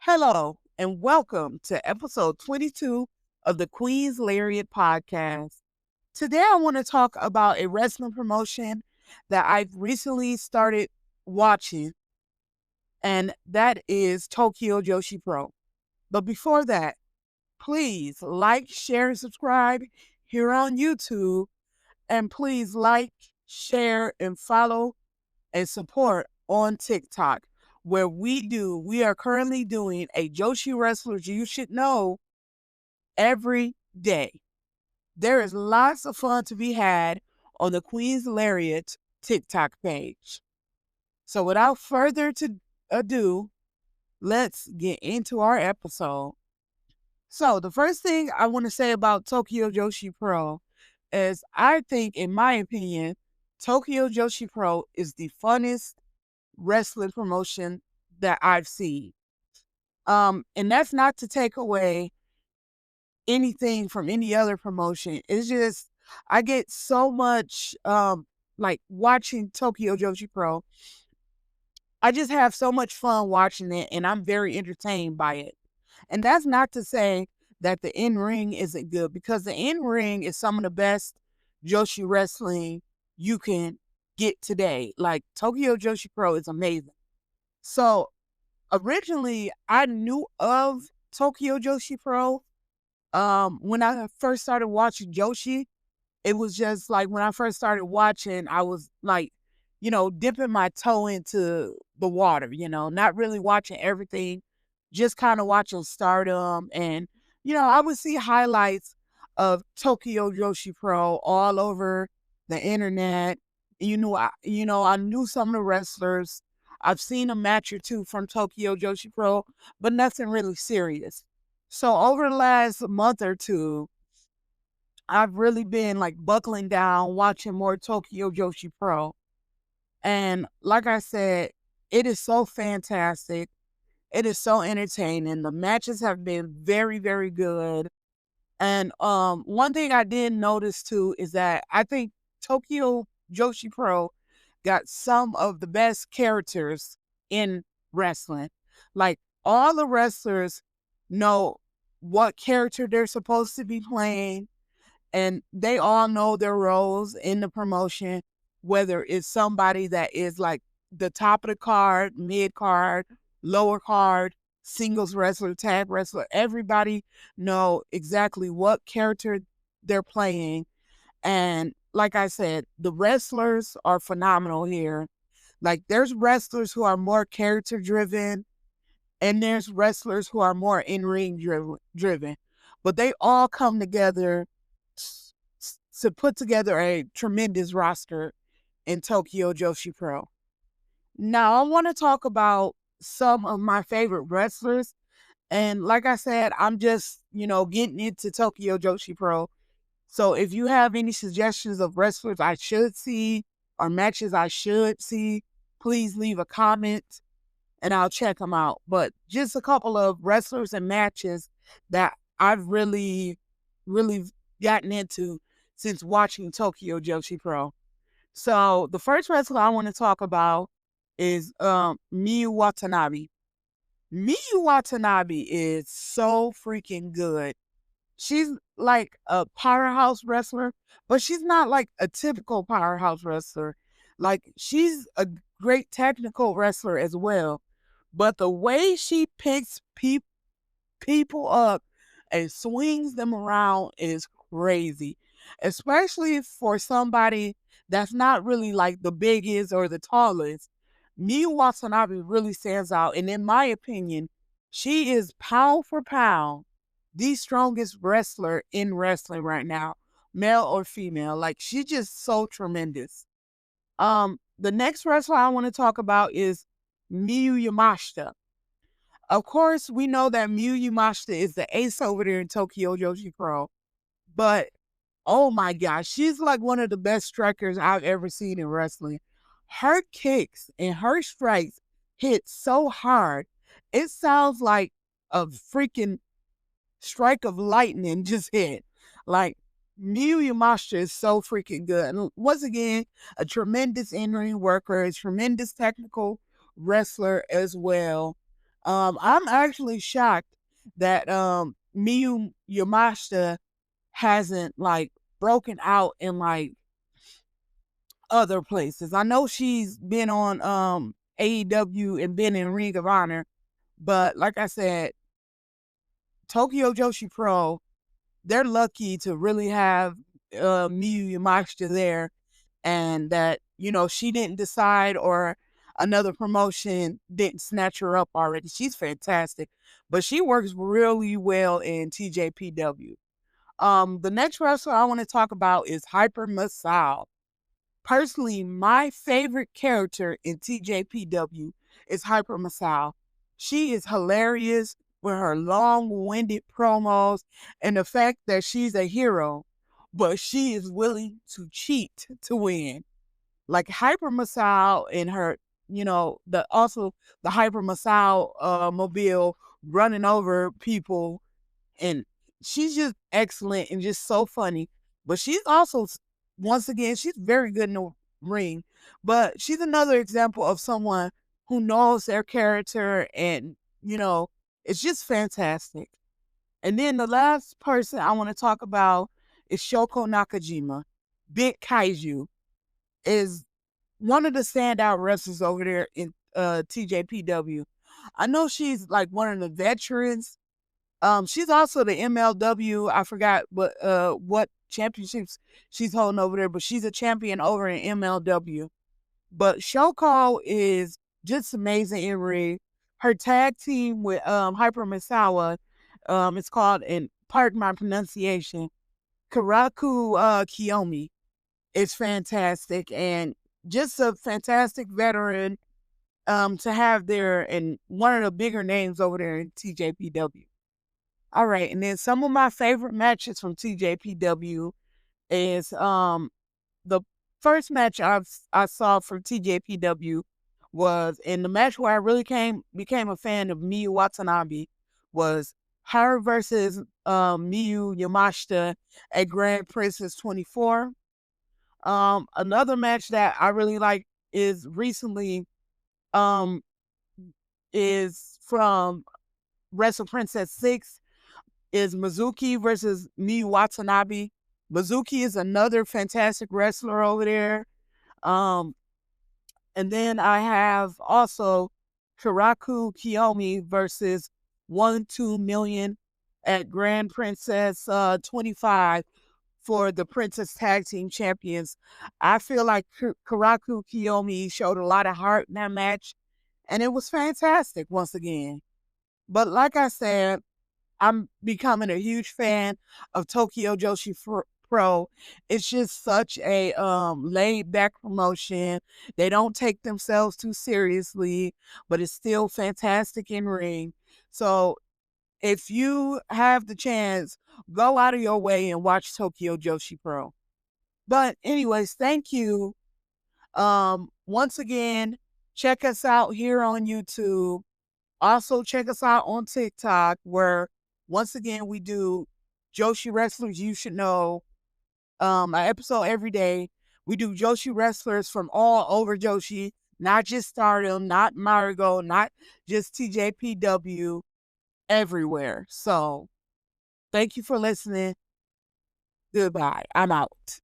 Hello, and welcome to episode 22 of the Queen's Lariat podcast. Today, I want to talk about a wrestling promotion that I've recently started watching, and that is Tokyo Joshi Pro. But before that, please like, share, and subscribe here on YouTube, and please like, share, and follow and support on TikTok, where we are currently doing a Joshi Wrestlers You Should Know every day. There is lots of fun to be had on the Queen's Lariat TikTok page. So without further ado, let's get into our episode. So the first thing I want to say about Tokyo Joshi Pro is I think, in my opinion, Tokyo Joshi Pro is the funnest wrestling promotion that I've seen. And that's not to take away anything from any other promotion. It's just I get so much like watching Tokyo Joshi Pro. I just have so much fun watching it, and I'm very entertained by it. And that's not to say that the in-ring isn't good, because the in-ring is some of the best Joshi wrestling you can get today. Like, Tokyo Joshi Pro is amazing. So originally I knew of Tokyo Joshi Pro when I first started watching Joshi. It was just like when I first started watching, I was like, dipping my toe into the water, not really watching everything, just kind of watching Stardom. And, I would see highlights of Tokyo Joshi Pro all over the internet. I knew some of the wrestlers. I've seen a match or two from Tokyo Joshi Pro, but nothing really serious. So over the last month or two, I've really been like buckling down, watching more Tokyo Joshi Pro. And like I said, it is so fantastic. It is so entertaining. The matches have been very, very good. And one thing I did notice too is that I think Tokyo Joshi Pro got some of the best characters in wrestling. Like, all the wrestlers know what character they're supposed to be playing, and they all know their roles in the promotion, whether it's somebody that is like the top of the card, mid card, lower card, singles wrestler, tag wrestler. Everybody know exactly what character they're playing. And like I said, the wrestlers are phenomenal here. Like, there's wrestlers who are more character driven, and there's wrestlers who are more in-ring driven. But they all come together to put together a tremendous roster in Tokyo Joshi Pro. Now, I want to talk about some of my favorite wrestlers. And like I said, I'm just, getting into Tokyo Joshi Pro. So if you have any suggestions of wrestlers I should see or matches I should see, please leave a comment and I'll check them out. But just a couple of wrestlers and matches that I've really, really gotten into since watching Tokyo Joshi Pro. So the first wrestler I want to talk about is Miyu Watanabe. Miyu Watanabe is so freaking good. She's like a powerhouse wrestler, but she's not like a typical powerhouse wrestler. Like, she's a great technical wrestler as well. But the way she picks people up and swings them around is crazy, especially for somebody that's not really like the biggest or the tallest. Miyu Watanabe really stands out, and in my opinion, she is pound for pound the strongest wrestler in wrestling right now, male or female. Like, she's just so tremendous. The next wrestler I want to talk about is Miyu Yamashita. Of course, we know that Miyu Yamashita is the ace over there in Tokyo Joshi Pro, but oh my gosh, she's like one of the best strikers I've ever seen in wrestling. Her kicks and her strikes hit so hard, it sounds like a freaking strike of lightning just hit. Like, Miyu Yamashita is so freaking good. And once again, a tremendous in-ring worker, a tremendous technical wrestler as well. I'm actually shocked that Miyu Yamashita hasn't like broken out in like other places. I know she's been on AEW and been in Ring of Honor, but like I said, Tokyo Joshi Pro, they're lucky to really have Miyu Yamashita there, and that, you know, she didn't decide or another promotion didn't snatch her up already. She's fantastic, but she works really well in TJPW. The next wrestler I want to talk about is Hyper Masao. Personally, my favorite character in TJPW is Hyper Masao. She is hilarious with her long-winded promos and the fact that she's a hero, but she is willing to cheat to win. Like Hyper Masao and her, you know, the Hyper Masao mobile running over people, and she's just excellent and just so funny. But she's also, once again, she's very good in the ring. But she's another example of someone who knows their character, and you know, it's just fantastic. And then the last person I want to talk about is Shoko Nakajima. Big Kaiju is one of the standout wrestlers over there in TJPW. I know she's like one of the veterans. She's also the MLW. I forgot what championships she's holding over there, but she's a champion over in MLW. But Shoko is just amazing in ring. Her tag team with Hyper Misawa, it's called, and pardon my pronunciation, Karaku Kiyomi. It's fantastic and just a fantastic veteran to have there, and one of the bigger names over there in TJPW. All right, and then some of my favorite matches from TJPW is the first match I saw from TJPW was, in the match where I really became a fan of Miyu Watanabe, was her versus Miyu Yamashita at Grand Princess 24. Another match that I really like is recently um is from Wrestle Princess 6, is Mizuki versus Miyu Watanabe. Mizuki is another fantastic wrestler over there. Um, and then I have also Karaku Kiyomi versus 1-2 million at Grand Princess 25 for the Princess Tag Team Champions. I feel like Karaku Kiyomi showed a lot of heart in that match, and it was fantastic once again. But like I said, I'm becoming a huge fan of Tokyo Joshi Pro. It's just such a laid back promotion. They don't take themselves too seriously, but it's still fantastic in ring. So if you have the chance, go out of your way and watch Tokyo Joshi Pro. But anyways, thank you. Once again, check us out here on YouTube. Also, check us out on TikTok, where once again we do Joshi Wrestlers You Should Know, an episode every day. We do Joshi wrestlers from all over Joshi, not just Stardom, not Marigo, not just TJPW, everywhere. So thank you for listening. Goodbye. I'm out.